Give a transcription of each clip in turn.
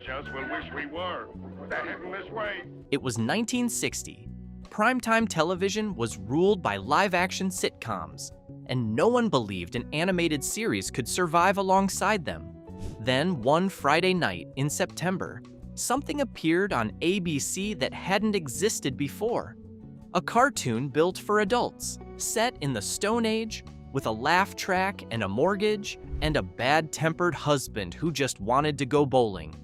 just will wish we were. They're heading this way. It was 1960. Primetime television was ruled by live-action sitcoms, and no one believed an animated series could survive alongside them. Then, one Friday night in September, something appeared on ABC that hadn't existed before. A cartoon built for adults, set in the Stone Age, with a laugh track and a mortgage, and a bad-tempered husband who just wanted to go bowling.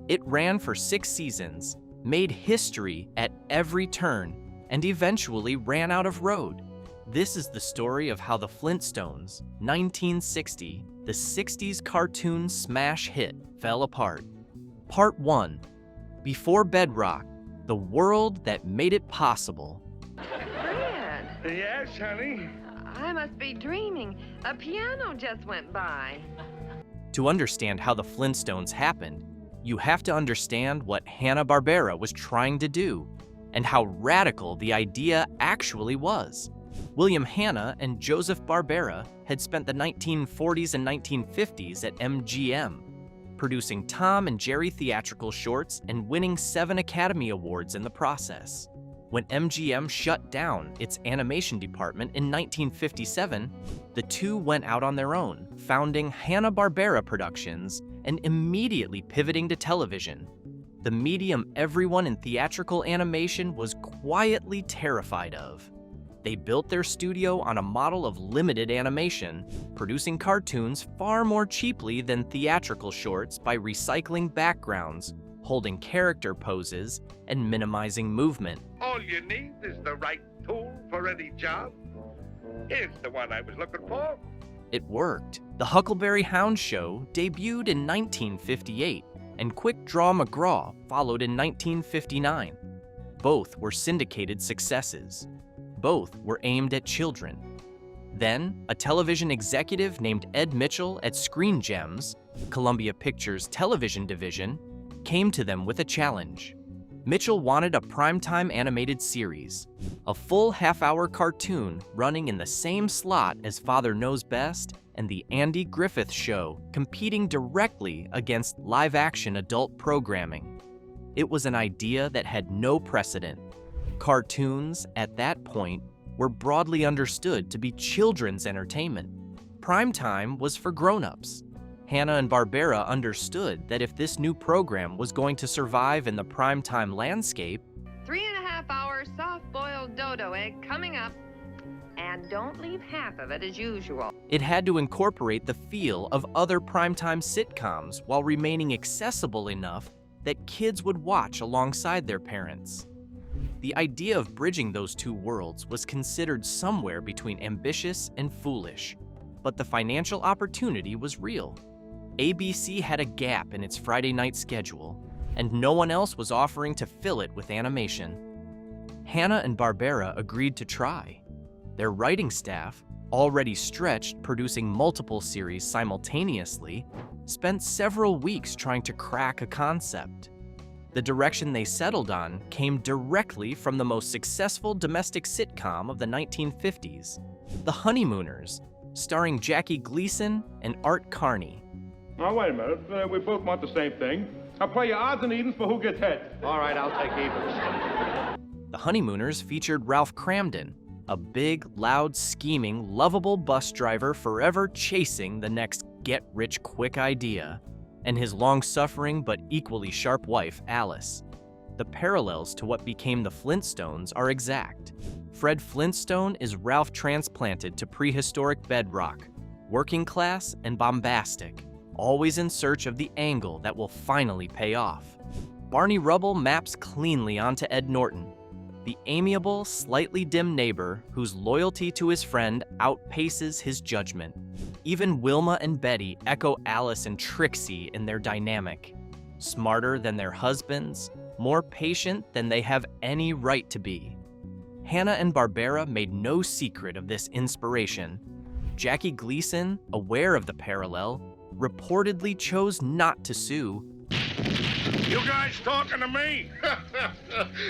It ran for 6 seasons, made history at every turn, and eventually ran out of road. This is the story of how the Flintstones, 1960, the 60s cartoon smash hit, fell apart. Part 1. Before Bedrock, the world that made it possible. Fred, Yes, honey? I must be dreaming. A piano just went by. To understand how the Flintstones happened, you have to understand what Hanna-Barbera was trying to do, and how radical the idea actually was. William Hanna and Joseph Barbera had spent the 1940s and 1950s at MGM, producing Tom and Jerry theatrical shorts and winning 7 Academy Awards in the process. When MGM shut down its animation department in 1957, the two went out on their own, founding Hanna-Barbera Productions and immediately pivoting to television. The medium everyone in theatrical animation was quietly terrified of. They built their studio on a model of limited animation, producing cartoons far more cheaply than theatrical shorts by recycling backgrounds, holding character poses, and minimizing movement. All you need is the right tool for any job. Here's the one I was looking for. It worked. The Huckleberry Hound show debuted in 1958, and Quick Draw McGraw followed in 1959. Both were syndicated successes. Both were aimed at children. Then, a television executive named Ed Mitchell at Screen Gems, Columbia Pictures' television division, came to them with a challenge. Mitchell wanted a primetime animated series, a full half-hour cartoon running in the same slot as Father Knows Best and The Andy Griffith Show, competing directly against live-action adult programming. It was an idea that had no precedent. Cartoons, at that point, were broadly understood to be children's entertainment. Primetime was for grown-ups. Hanna and Barbera understood that if this new program was going to survive in the primetime landscape, 3.5-hour soft-boiled dodo egg coming up. And don't leave half of it as usual. it had to incorporate the feel of other primetime sitcoms while remaining accessible enough that kids would watch alongside their parents. The idea of bridging those two worlds was considered somewhere between ambitious and foolish, but the financial opportunity was real. ABC had a gap in its Friday night schedule, and no one else was offering to fill it with animation. Hanna and Barbera agreed to try. Their writing staff, already stretched producing multiple series simultaneously, spent several weeks trying to crack a concept. The direction they settled on came directly from the most successful domestic sitcom of the 1950s, The Honeymooners, starring Jackie Gleason and Art Carney. Now, wait a minute. We both want the same thing. I'll play you odds and evens for who gets head. All right, I'll take evens. The Honeymooners featured Ralph Cramden, a big, loud, scheming, lovable bus driver forever chasing the next get-rich-quick idea, and his long-suffering but equally sharp wife, Alice. The parallels to what became the Flintstones are exact. Fred Flintstone is Ralph transplanted to prehistoric Bedrock, working class and bombastic, always in search of the angle that will finally pay off. Barney Rubble maps cleanly onto Ed Norton, the amiable, slightly dim neighbor whose loyalty to his friend outpaces his judgment. Even Wilma and Betty echo Alice and Trixie in their dynamic. Smarter than their husbands, more patient than they have any right to be. Hanna and Barbera made no secret of this inspiration. Jackie Gleason, aware of the parallel, reportedly chose not to sue. You guys talking to me?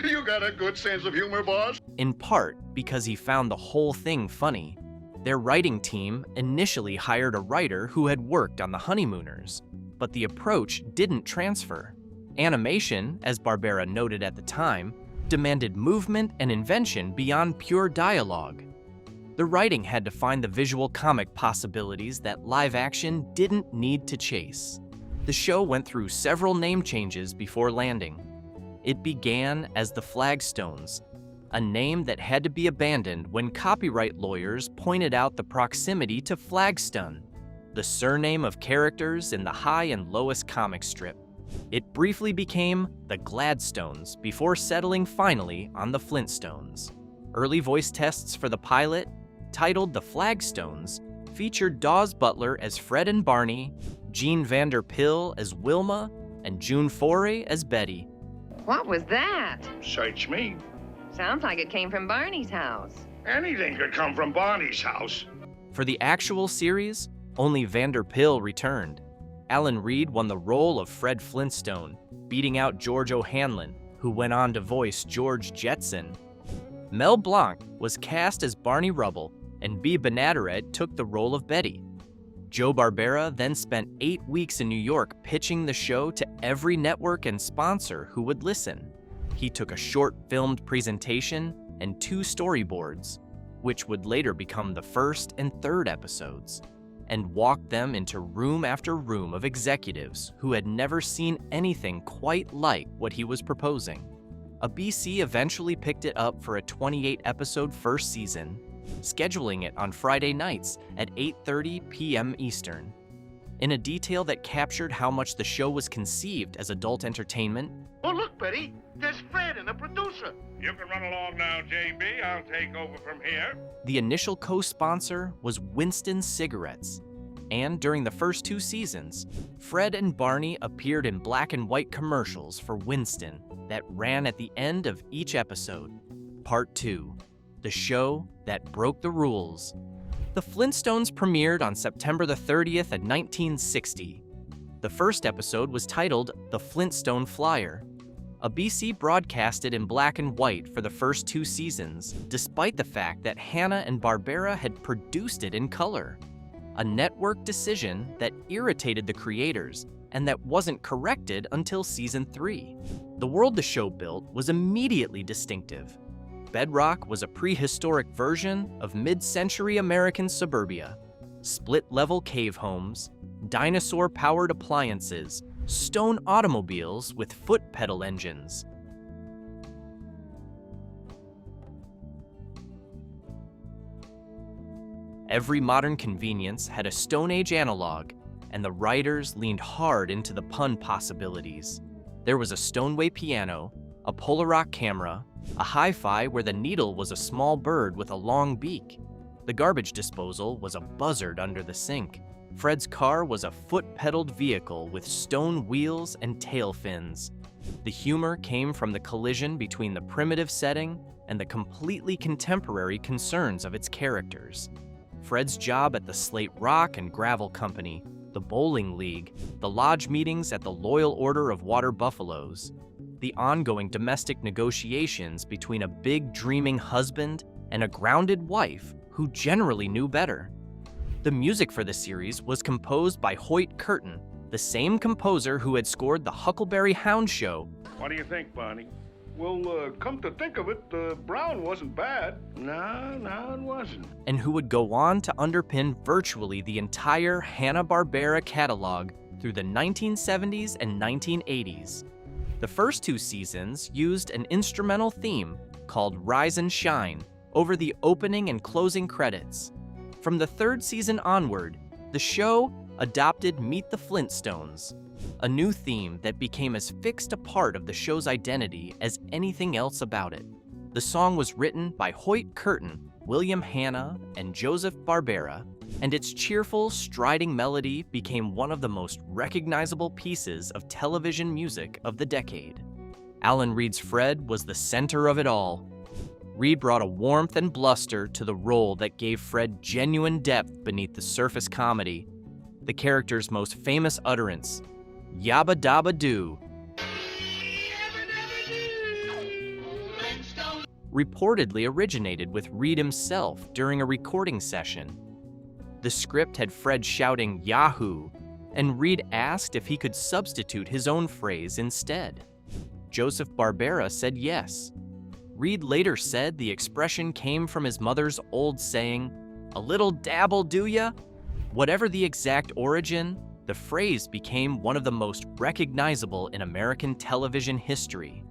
You got a good sense of humor, boss. In part because he found the whole thing funny. Their writing team initially hired a writer who had worked on The Honeymooners, but the approach didn't transfer. Animation, as Barbera noted at the time, demanded movement and invention beyond pure dialogue. The writing had to find the visual comic possibilities that live action didn't need to chase. The show went through several name changes before landing. It began as the Flintstones, a name that had to be abandoned when copyright lawyers pointed out the proximity to Flagstone, the surname of characters in the High and Lois comic strip. It briefly became the Gladstones before settling finally on the Flintstones. Early voice tests for the pilot, titled The Flagstones, featured Dawes Butler as Fred and Barney, Jean Vanderpill as Wilma, and June Foray as Betty. What was that? Search me. Sounds like it came from Barney's house. Anything could come from Barney's house. For the actual series, only Vanderpill returned. Alan Reed won the role of Fred Flintstone, beating out George O'Hanlon, who went on to voice George Jetson. Mel Blanc was cast as Barney Rubble, and Bea Benaderet took the role of Betty. Joe Barbera then spent 8 weeks in New York pitching the show to every network and sponsor who would listen. He took a short filmed presentation and 2 storyboards, which would later become the first and third episodes, and walked them into room after room of executives who had never seen anything quite like what he was proposing. ABC eventually picked it up for a 28-episode first season, scheduling it on Friday nights at 8:30 p.m. Eastern. In a detail that captured how much the show was conceived as adult entertainment, Oh, look, Betty. There's Fred and the producer. You can run along now, JB. I'll take over from here. the initial co-sponsor was Winston Cigarettes. And during the first 2 seasons, Fred and Barney appeared in black and white commercials for Winston that ran at the end of each episode. Part 2, the show that broke the rules. The Flintstones premiered on September the 30th of 1960. The first episode was titled The Flintstone Flyer. ABC broadcasted in black and white for the first 2 seasons, despite the fact that Hanna-Barbera had produced it in color. A network decision that irritated the creators and that wasn't corrected until season 3. The world the show built was immediately distinctive. Bedrock was a prehistoric version of mid-century American suburbia. Split-level cave homes, dinosaur-powered appliances, stone automobiles with foot pedal engines. Every modern convenience had a Stone Age analog, and the writers leaned hard into the pun possibilities. There was a Stoneway piano, a Polaroid camera, a hi-fi where the needle was a small bird with a long beak. The garbage disposal was a buzzard under the sink. Fred's car was a foot-pedaled vehicle with stone wheels and tail fins. The humor came from the collision between the primitive setting and the completely contemporary concerns of its characters. Fred's job at the Slate Rock and Gravel Company, the Bowling League, the lodge meetings at the Loyal Order of Water Buffaloes, the ongoing domestic negotiations between a big dreaming husband and a grounded wife who generally knew better. The music for the series was composed by Hoyt Curtin, the same composer who had scored the Huckleberry Hound show. What do you think, Barney? Well, come to think of it, Brown wasn't bad. No, it wasn't. And who would go on to underpin virtually the entire Hanna-Barbera catalog through the 1970s and 1980s. The first 2 seasons used an instrumental theme called Rise and Shine over the opening and closing credits. From the 3rd season onward, the show adopted Meet the Flintstones, a new theme that became as fixed a part of the show's identity as anything else about it. The song was written by Hoyt Curtin, William Hanna, and Joseph Barbera, and its cheerful, striding melody became one of the most recognizable pieces of television music of the decade. Alan Reed's Fred was the center of it all. Reed brought a warmth and bluster to the role that gave Fred genuine depth beneath the surface comedy. The character's most famous utterance, Yabba Dabba Doo, reportedly originated with Reed himself during a recording session. The script had Fred shouting Yahoo! and Reed asked if he could substitute his own phrase instead. Joseph Barbera said yes. Reed later said the expression came from his mother's old saying, "A little dabble, do ya?" Whatever the exact origin, the phrase became one of the most recognizable in American television history.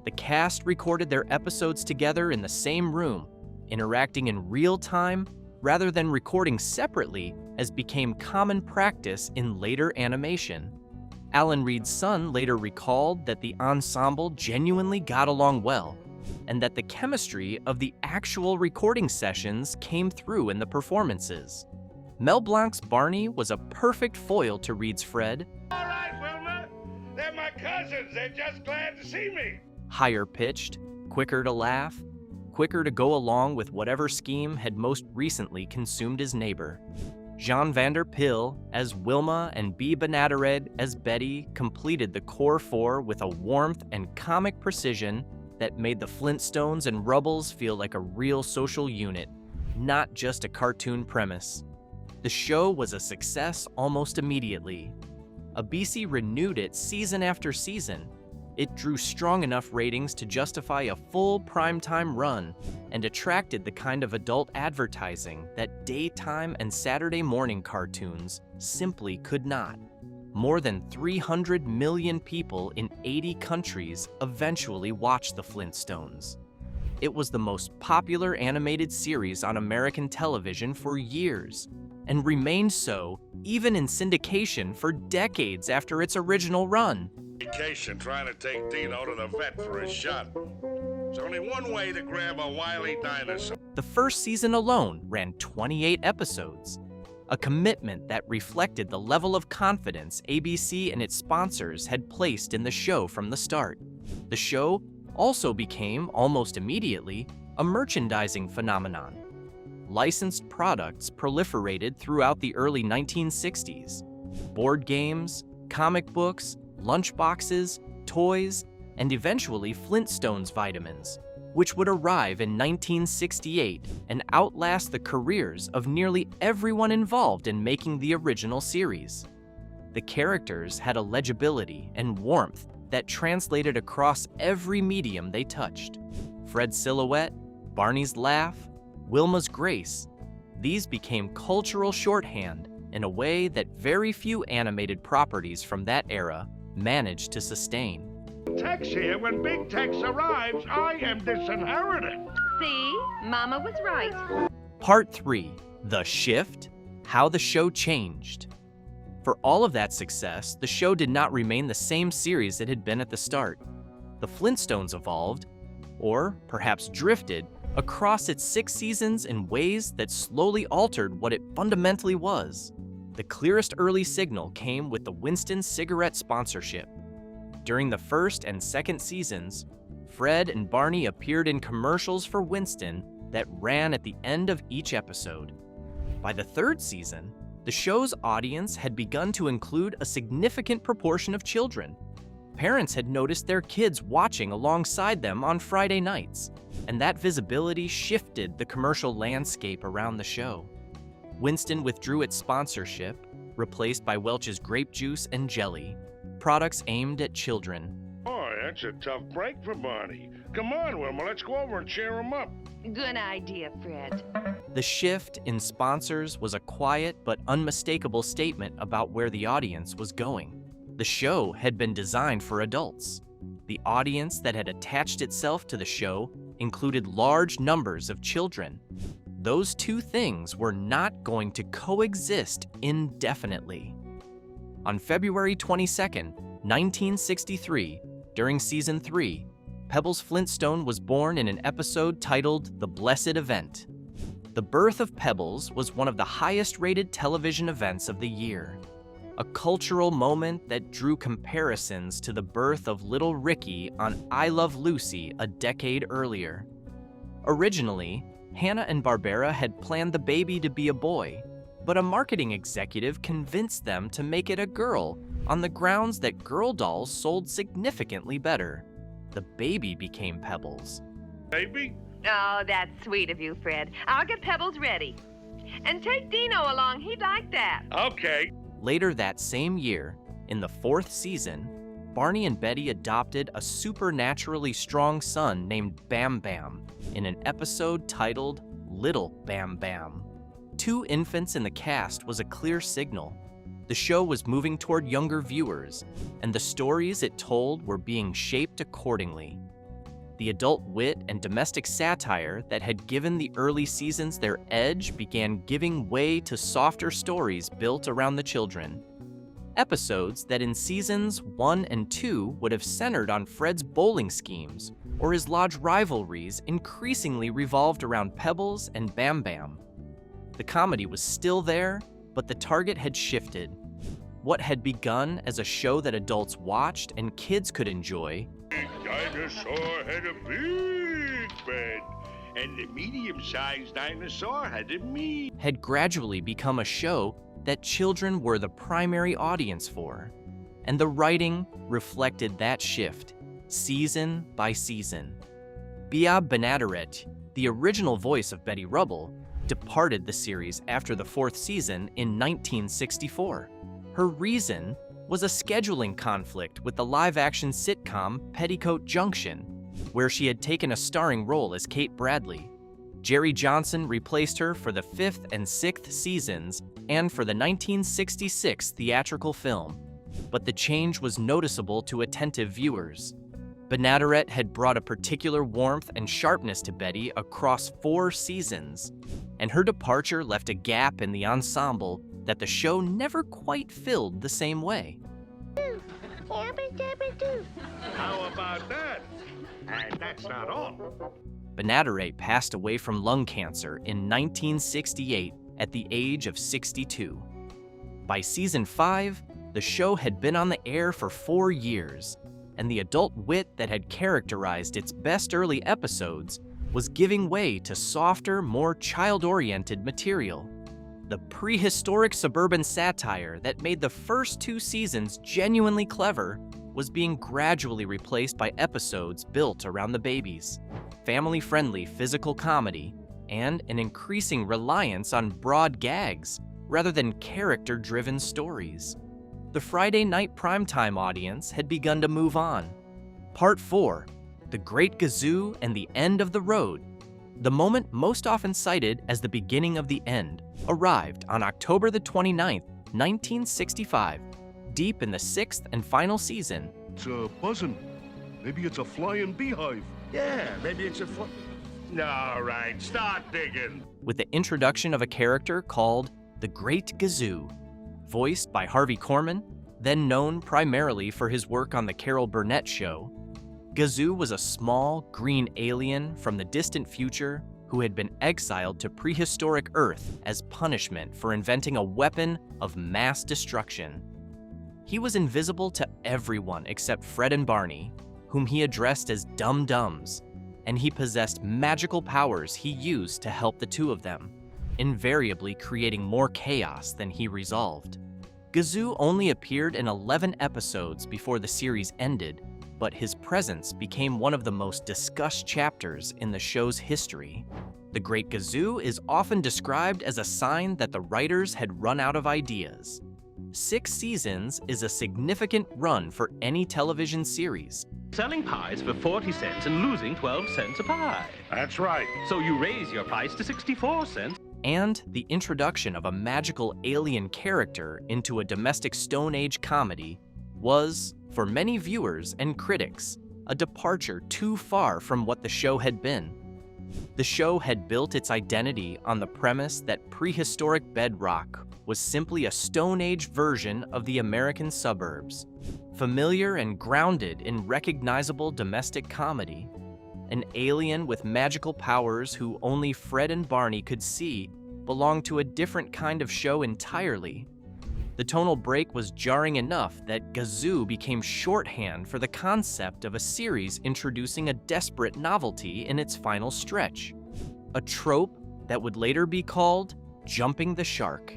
The cast recorded their episodes together in the same room, interacting in real time rather than recording separately, as became common practice in later animation. Alan Reed's son later recalled that the ensemble genuinely got along well, and that the chemistry of the actual recording sessions came through in the performances. Mel Blanc's Barney was a perfect foil to Reed's Fred. All right, Wilma. They're my cousins. They're just glad to see me. Higher pitched, quicker to laugh, quicker to go along with whatever scheme had most recently consumed his neighbor. Jean Vander Pill as Wilma and Bea Benaderet as Betty completed the core four with a warmth and comic precision that made the Flintstones and Rubbles feel like a real social unit, not just a cartoon premise. The show was a success almost immediately. ABC renewed it season after season. It drew strong enough ratings to justify a full primetime run and attracted the kind of adult advertising that daytime and Saturday morning cartoons simply could not. More than 300 million people in 80 countries eventually watched the Flintstones. It was the most popular animated series on American television for years, and remained so even in syndication for decades after its original run. Vacation trying to take Dino to the vet for a shot. There's only one way to grab a wily dinosaur. The first season alone ran 28 episodes, a commitment that reflected the level of confidence ABC and its sponsors had placed in the show from the start. The show also became, almost immediately, a merchandising phenomenon. Licensed products proliferated throughout the early 1960s. Board games, comic books, lunchboxes, toys, and eventually Flintstones vitamins, which would arrive in 1968 and outlast the careers of nearly everyone involved in making the original series. The characters had a legibility and warmth that translated across every medium they touched. Fred's silhouette, Barney's laugh, Wilma's grace, these became cultural shorthand in a way that very few animated properties from that era managed to sustain. Tex here. When Big Tex arrives, I am disinherited. See? Mama was right. Part 3, The Shift, How the Show Changed. For all of that success, the show did not remain the same series it had been at the start. The Flintstones evolved, or perhaps drifted, across its 6 seasons in ways that slowly altered what it fundamentally was. The clearest early signal came with the Winston cigarette sponsorship. During the first and second seasons, Fred and Barney appeared in commercials for Winston that ran at the end of each episode. By the third season, the show's audience had begun to include a significant proportion of children. Parents had noticed their kids watching alongside them on Friday nights, and that visibility shifted the commercial landscape around the show. Winston withdrew its sponsorship, replaced by Welch's grape juice and jelly, products aimed at children. Boy, that's a tough break for Barney. Come on, Wilma, let's go over and cheer him up. Good idea, Fred. The shift in sponsors was a quiet but unmistakable statement about where the audience was going. The show had been designed for adults. The audience that had attached itself to the show included large numbers of children. Those two things were not going to coexist indefinitely. On February 22nd, 1963, during season 3, Pebbles Flintstone was born in an episode titled The Blessed Event. The birth of Pebbles was one of the highest-rated television events of the year, a cultural moment that drew comparisons to the birth of little Ricky on I Love Lucy a decade earlier. Originally, Hanna-Barbera had planned the baby to be a boy, but a marketing executive convinced them to make it a girl on the grounds that girl dolls sold significantly better. The baby became Pebbles. Baby? Oh, that's sweet of you, Fred. I'll get Pebbles ready. And take Dino along. He'd like that. Okay. Later that same year, in the 4th season, Barney and Betty adopted a supernaturally strong son named Bam Bam in an episode titled Little Bam Bam. 2 infants in the cast was a clear signal. The show was moving toward younger viewers, and the stories it told were being shaped accordingly. The adult wit and domestic satire that had given the early seasons their edge began giving way to softer stories built around the children. Episodes that in seasons 1 and 2 would have centered on Fred's bowling schemes or his lodge rivalries increasingly revolved around Pebbles and Bam Bam. The comedy was still there, but the target had shifted. What had begun as a show that adults watched and kids could enjoy Dinosaur had a big bed, and the medium-sized dinosaur had a meat. had gradually become a show that children were the primary audience for, and the writing reflected that shift, season by season. Bia Benaderet, the original voice of Betty Rubble, departed the series after the 4th season in 1964. Her reason was a scheduling conflict with the live-action sitcom Petticoat Junction, where she had taken a starring role as Kate Bradley. Jerry Johnson replaced her for the 5th and 6th seasons and for the 1966 theatrical film, but the change was noticeable to attentive viewers. Benaderet had brought a particular warmth and sharpness to Betty across 4 seasons, and her departure left a gap in the ensemble that the show never quite filled the same way. How about that? And that's not all. Benaderet passed away from lung cancer in 1968 at the age of 62. By season 5, the show had been on the air for 4 years, and the adult wit that had characterized its best early episodes was giving way to softer, more child-oriented material. The prehistoric suburban satire that made the first 2 seasons genuinely clever was being gradually replaced by episodes built around the babies, family-friendly physical comedy, and an increasing reliance on broad gags rather than character-driven stories. The Friday night primetime audience had begun to move on. Part 4, The Great Gazoo and the End of the Road, the moment most often cited as the beginning of the end, arrived on October the 29th, 1965, deep in the 6th and final season. It's a buzzing. Maybe it's a flying beehive. Yeah, maybe it's a All right, start digging. With the introduction of a character called the Great Gazoo, voiced by Harvey Korman, then known primarily for his work on The Carol Burnett Show. Gazoo was a small, green alien from the distant future who had been exiled to prehistoric Earth as punishment for inventing a weapon of mass destruction. He was invisible to everyone except Fred and Barney, whom he addressed as dum-dums, and he possessed magical powers he used to help the two of them, invariably creating more chaos than he resolved. Gazoo only appeared in 11 episodes before the series ended, but his presence became one of the most discussed chapters in the show's history. The Great Gazoo is often described as a sign that the writers had run out of ideas. 6 seasons is a significant run for any television series. Selling pies for 40 cents and losing 12 cents a pie. That's right. So you raise your price to 64 cents. And the introduction of a magical alien character into a domestic Stone Age comedy was, for many viewers and critics, a departure too far from what the show had been. The show had built its identity on the premise that prehistoric Bedrock was simply a Stone Age version of the American suburbs, familiar and grounded in recognizable domestic comedy. An alien with magical powers who only Fred and Barney could see belonged to a different kind of show entirely. The tonal break was jarring enough that Gazoo became shorthand for the concept of a series introducing a desperate novelty in its final stretch, a trope that would later be called jumping the shark.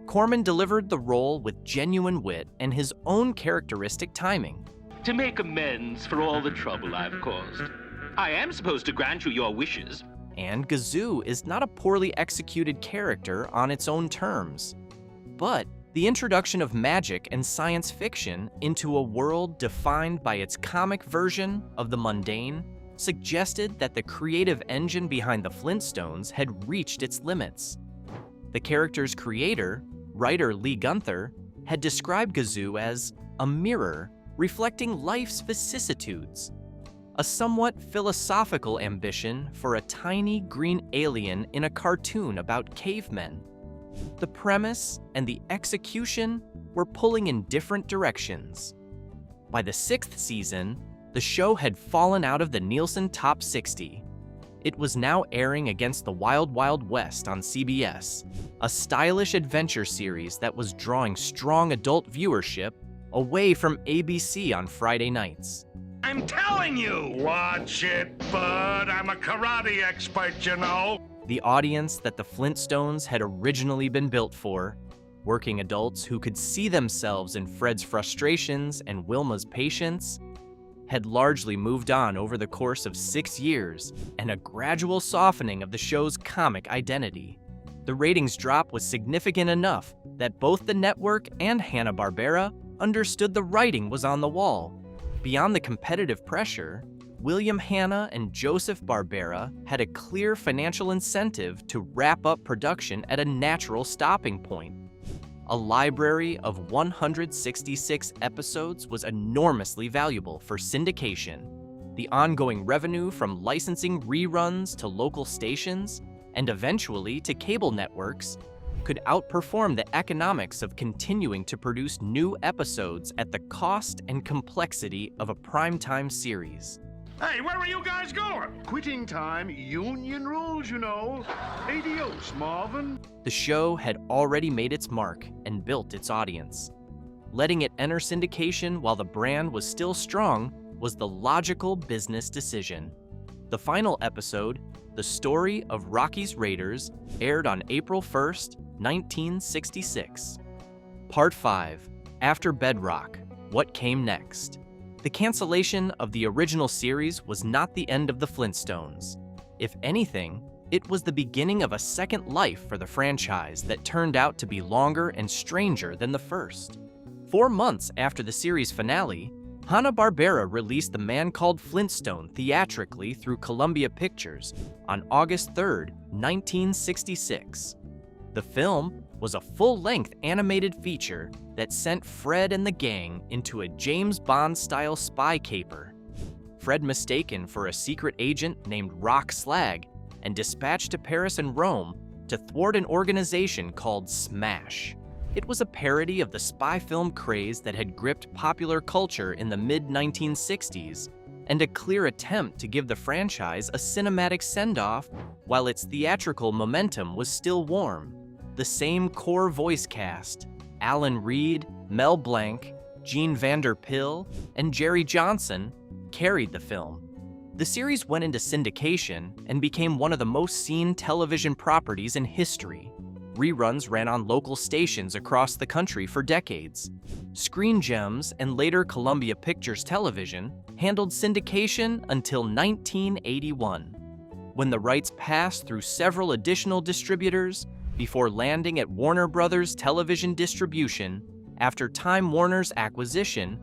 Korman delivered the role with genuine wit and his own characteristic timing. To make amends for all the trouble I've caused, I am supposed to grant you your wishes. And Gazoo is not a poorly executed character on its own terms, but The introduction of magic and science fiction into a world defined by its comic version of the mundane suggested that the creative engine behind the Flintstones had reached its limits. The character's creator, writer Lee Gunther, had described Gazoo as a mirror reflecting life's vicissitudes, a somewhat philosophical ambition for a tiny green alien in a cartoon about cavemen. The premise and the execution were pulling in different directions. By the 6th season, the show had fallen out of the Nielsen Top 60. It was now airing against the Wild Wild West on CBS, a stylish adventure series that was drawing strong adult viewership away from ABC on Friday nights. I'm telling you! Watch it, bud. I'm a karate expert, you know. The audience that the Flintstones had originally been built for, working adults who could see themselves in Fred's frustrations and Wilma's patience, had largely moved on over the course of 6 years and a gradual softening of the show's comic identity. The ratings drop was significant enough that both the network and Hanna-Barbera understood the writing was on the wall. Beyond the competitive pressure, William Hanna and Joseph Barbera had a clear financial incentive to wrap up production at a natural stopping point. A library of 166 episodes was enormously valuable for syndication. The ongoing revenue from licensing reruns to local stations, and eventually to cable networks, could outperform the economics of continuing to produce new episodes at the cost and complexity of a primetime series. Hey, where are you guys going? Quitting time, union rules, you know. Adios, Marvin. The show had already made its mark and built its audience. Letting it enter syndication while the brand was still strong was the logical business decision. The final episode, The Story of Rocky's Raiders, aired on April 1st, 1966. Part 5, After Bedrock, What Came Next? The cancellation of the original series was not the end of the Flintstones. If anything, it was the beginning of a second life for the franchise that turned out to be longer and stranger than the first. 4 months after the series finale, Hanna-Barbera released The Man Called Flintstone theatrically through Columbia Pictures on August 3, 1966. The film was a full-length animated feature that sent Fred and the gang into a James Bond-style spy caper. Fred mistaken for a secret agent named Rock Slag and dispatched to Paris and Rome to thwart an organization called SMASH. It was a parody of the spy film craze that had gripped popular culture in the mid-1960s, and a clear attempt to give the franchise a cinematic send-off while its theatrical momentum was still warm. The same core voice cast, Alan Reed, Mel Blanc, Gene Vanderpill, and Jerry Johnson, carried the film. The series went into syndication and became one of the most seen television properties in history. Reruns ran on local stations across the country for decades. Screen Gems and later Columbia Pictures Television handled syndication until 1981, when the rights passed through several additional distributors before landing at Warner Brothers Television Distribution after Time Warner's acquisition.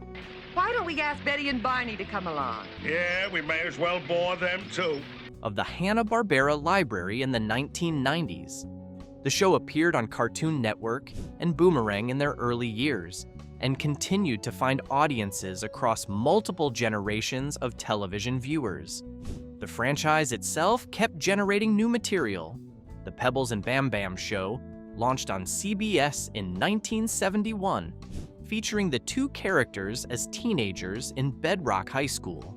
Why don't we ask Betty and Barney to come along? Yeah, we may as well bore them too. Of the Hanna-Barbera library in the 1990s. The show appeared on Cartoon Network and Boomerang in their early years, and continued to find audiences across multiple generations of television viewers. The franchise itself kept generating new material. The Pebbles and Bam Bam Show launched on CBS in 1971, featuring the two characters as teenagers in Bedrock High School.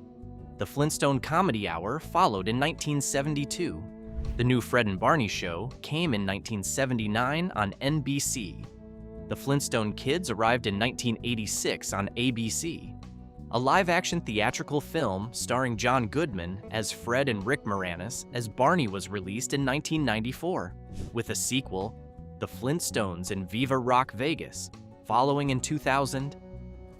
The Flintstone Comedy Hour followed in 1972. The new Fred and Barney Show came in 1979 on NBC. The Flintstone Kids arrived in 1986 on ABC. A live-action theatrical film starring John Goodman as Fred and Rick Moranis as Barney was released in 1994, with a sequel, The Flintstones in Viva Rock Vegas, following in 2000.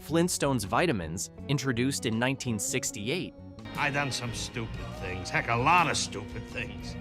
Flintstones Vitamins, introduced in 1968. I done some stupid things, heck, a lot of stupid things.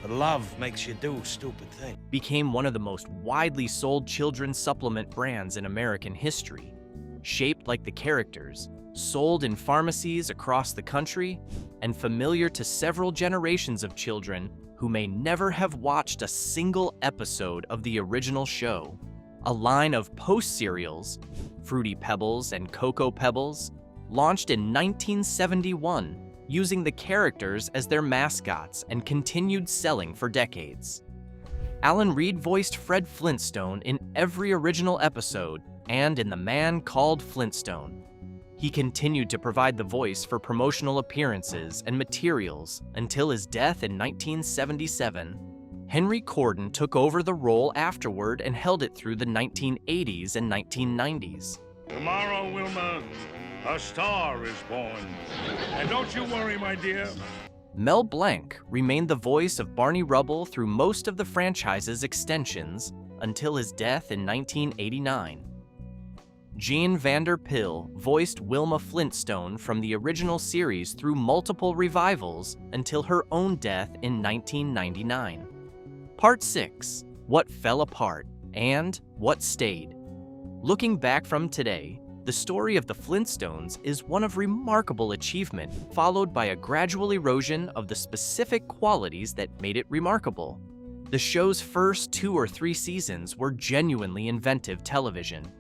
But Love makes you do stupid things. Became one of the most widely sold children's supplement brands in American history. Shaped like the characters, sold in pharmacies across the country, and familiar to several generations of children who may never have watched a single episode of the original show. A line of Post cereals, Fruity Pebbles and Cocoa Pebbles, launched in 1971, using the characters as their mascots and continued selling for decades. Alan Reed voiced Fred Flintstone in every original episode and in The Man Called Flintstone. He continued to provide the voice for promotional appearances and materials until his death in 1977. Henry Corden took over the role afterward and held it through the 1980s and 1990s. Tomorrow, Wilma, a star is born. And don't you worry, my dear. Mel Blanc remained the voice of Barney Rubble through most of the franchise's extensions until his death in 1989. Jean Vanderpil voiced Wilma Flintstone from the original series through multiple revivals until her own death in 1999. Part 6, What Fell Apart and What Stayed. Looking back from today, the story of the Flintstones is one of remarkable achievement, followed by a gradual erosion of the specific qualities that made it remarkable. The show's first 2 or 3 seasons were genuinely inventive television.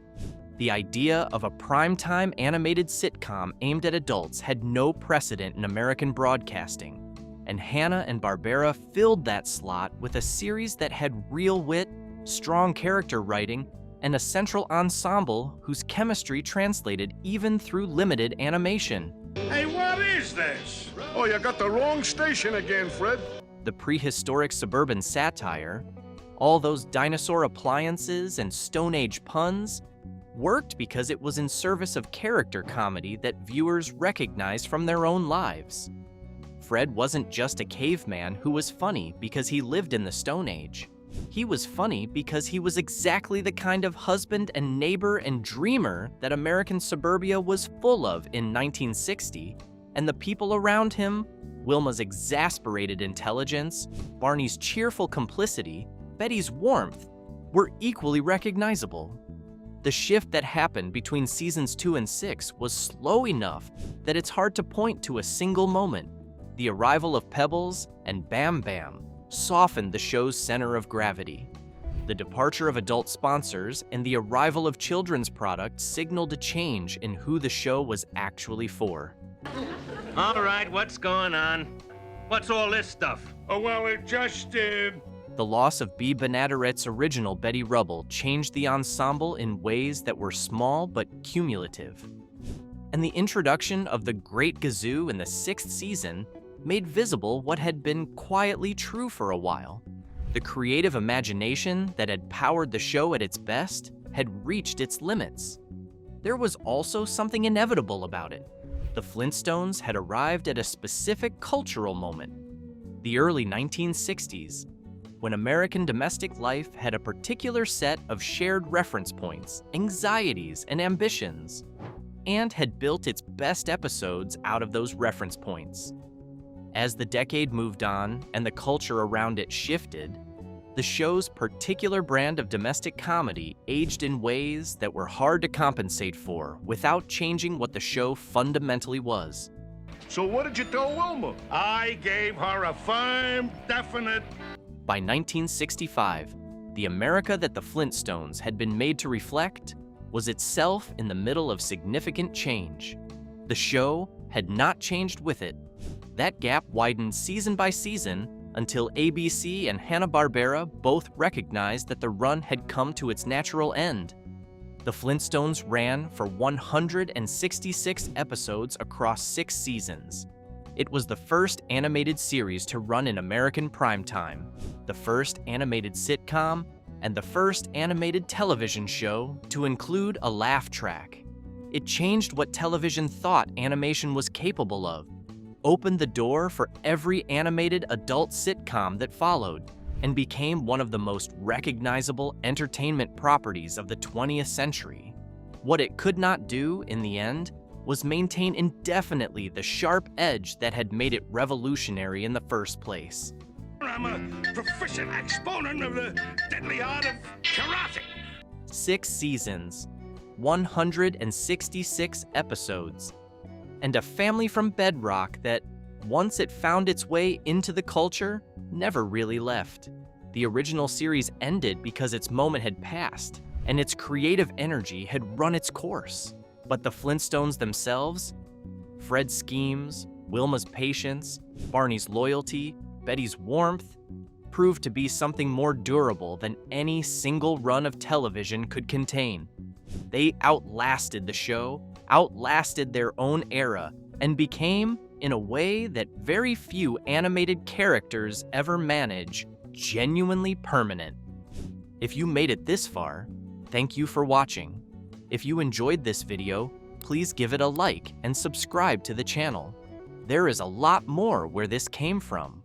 The idea of a primetime animated sitcom aimed at adults had no precedent in American broadcasting, and Hanna-Barbera filled that slot with a series that had real wit, strong character writing, and a central ensemble whose chemistry translated even through limited animation. Hey, what is this? Oh, you got the wrong station again, Fred. The prehistoric suburban satire, all those dinosaur appliances and Stone Age puns, worked because it was in service of character comedy that viewers recognized from their own lives. Fred wasn't just a caveman who was funny because he lived in the Stone Age. He was funny because he was exactly the kind of husband and neighbor and dreamer that American suburbia was full of in 1960, and the people around him, Wilma's exasperated intelligence, Barney's cheerful complicity, Betty's warmth, were equally recognizable. The shift that happened between seasons 2 and 6 was slow enough that it's hard to point to a single moment. The arrival of Pebbles and Bam Bam softened the show's center of gravity. The departure of adult sponsors and the arrival of children's products signaled a change in who the show was actually for. All right, what's going on? What's all this stuff? Oh, well, it just The loss of Bea Benadet's original Betty Rubble changed the ensemble in ways that were small but cumulative. And the introduction of the Great Gazoo in the 6th season made visible what had been quietly true for a while. The creative imagination that had powered the show at its best had reached its limits. There was also something inevitable about it. The Flintstones had arrived at a specific cultural moment, the early 1960s, when American domestic life had a particular set of shared reference points, anxieties, and ambitions, and had built its best episodes out of those reference points. As the decade moved on and the culture around it shifted, the show's particular brand of domestic comedy aged in ways that were hard to compensate for without changing what the show fundamentally was. So what did you tell Wilma? I gave her a firm, definite... By 1965, the America that the Flintstones had been made to reflect was itself in the middle of significant change. The show had not changed with it. That gap widened season by season until ABC and Hanna-Barbera both recognized that the run had come to its natural end. The Flintstones ran for 166 episodes across 6 seasons. It was the first animated series to run in American primetime, the first animated sitcom, and the first animated television show to include a laugh track. It changed what television thought animation was capable of, opened the door for every animated adult sitcom that followed, and became one of the most recognizable entertainment properties of the 20th century. What it could not do, in the end, was maintain indefinitely the sharp edge that had made it revolutionary in the first place. I'm a proficient exponent of the deadly art of karate. 6 seasons, 166 episodes, and a family from Bedrock that, once it found its way into the culture, never really left. The original series ended because its moment had passed, and its creative energy had run its course. But the Flintstones themselves, Fred's schemes, Wilma's patience, Barney's loyalty, Betty's warmth, proved to be something more durable than any single run of television could contain. They outlasted the show, outlasted their own era, and became, in a way that very few animated characters ever manage, genuinely permanent. If you made it this far, thank you for watching. If you enjoyed this video, please give it a like and subscribe to the channel. There is a lot more where this came from.